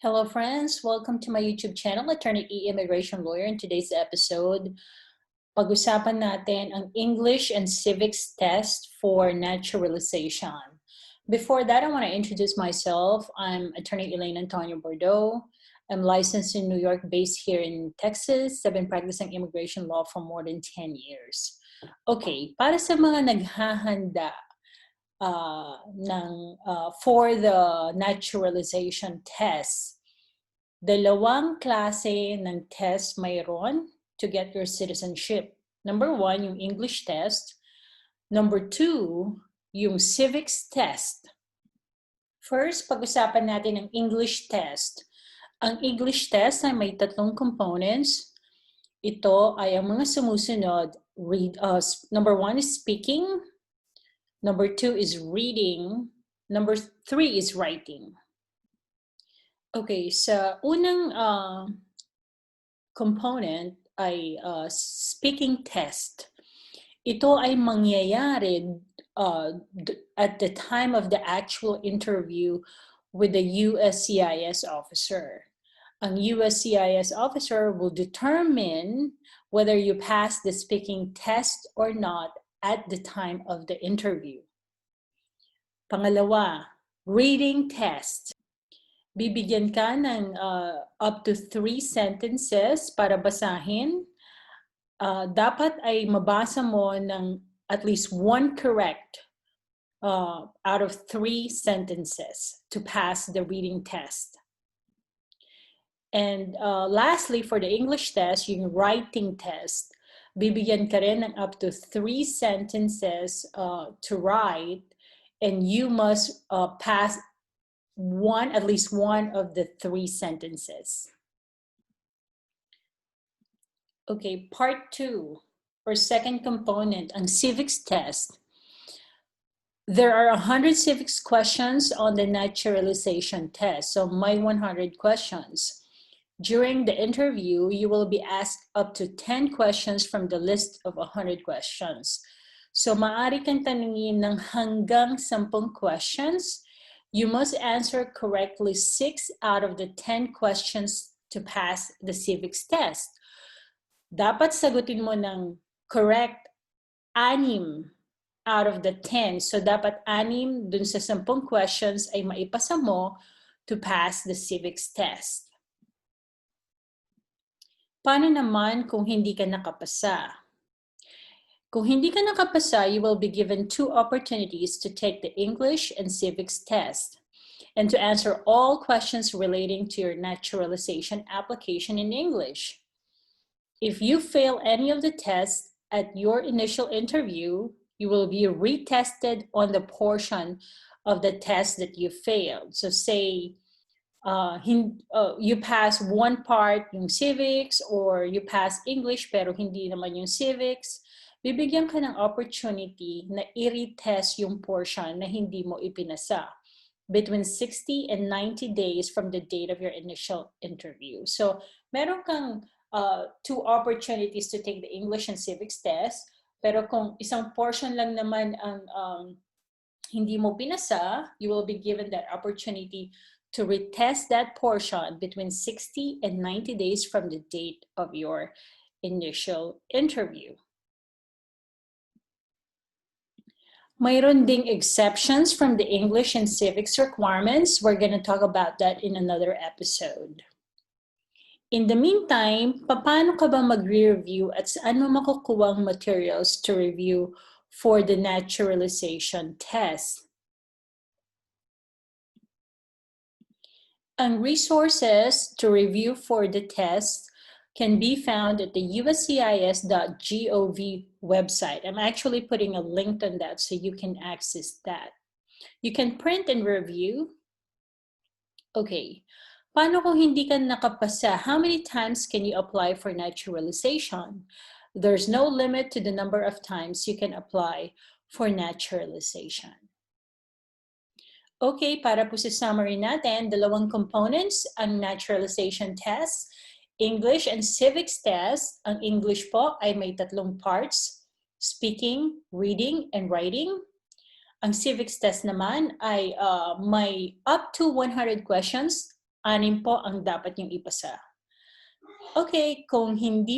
Hello friends, welcome to my YouTube channel, AttyEImmigrationLawyer. In today's episode, pag-usapan natin ang English and Civics test for naturalization. Before that, I want to introduce myself. I'm Attorney Elaine Antonio Bordeaux. I'm licensed in New York, based here in Texas. I've been practicing immigration law for more than 10 years. Okay, para sa mga naghahanda for the naturalization test, dalawang klase ng test mayroon to get your citizenship. Number 1, yung English test. Number 2, yung Civics test. First, pag-usapan natin ang English test. Ang English test ay may 3 components. Ito ay ang mga sumusunod. Number 1 is speaking. Number 2 is reading. Number 3 is writing. Okay, sa unang component ay speaking test. Ito ay mangyayari at the time of the actual interview with the USCIS officer. Ang USCIS officer will determine whether you pass the speaking test or not at the time of the interview. Pangalawa, reading test. Bibigyan ka ng up to 3 sentences para basahin. Dapat ay mabasa mo ng at least 1 correct out of 3 sentences to pass the reading test. And lastly, for the English test, yung writing test, bibigyan ka rin ng up to 3 sentences to write, and you must pass at least one of the 3 sentences. Okay, part 2, or second component, ang civics test. There are 100 civics questions on the naturalization test, so may 100 questions. During the interview, you will be asked up to 10 questions from the list of 100 questions. So maaari kang tanungin ng hanggang 10 questions. You must answer correctly 6 out of the 10 questions to pass the civics test. Dapat sagutin mo ng correct 6 out of the 10. So dapat 6 dun sa 10 questions ay maipasa mo to pass the civics test. Paano naman kung hindi ka nakapasa? Kung hindi ka nakapasa, you will be given 2 opportunities to take the English and Civics test and to answer all questions relating to your naturalization application in English. If you fail any of the tests at your initial interview, you will be retested on the portion of the test that you failed. So say you pass one part yung civics, or you pass English pero hindi naman yung civics, bibigyan ka ng opportunity na i-retest yung portion na hindi mo ipinasa between 60 and 90 days from the date of your initial interview. So meron kang 2 opportunities to take the English and civics test, pero kung isang portion lang naman ang hindi mo pinasa, you will be given that opportunity to retest that portion between 60 and 90 days from the date of your initial interview. Mayroon ding exceptions from the English and civics requirements. We're going to talk about that in another episode. In the meantime, paano ka ba mag-review at saan mo makukuha ang materials to review for the naturalization test? Ang resources to review for the test can be found at the uscis.gov website. I'm actually putting a link on that so you can access that. You can print and review. Okay, paano kung hindi ka nakapasa? How many times can you apply for naturalization? There's no limit to the number of times you can apply for naturalization. Okay, para po sa summary natin, 2 components ang naturalization test, English and civics test. Ang English po ay may 3 parts, speaking, reading, and writing. Ang civics test naman ay may up to 100 questions 6 po ang dapat niyong ipasa. Okay, kung hindi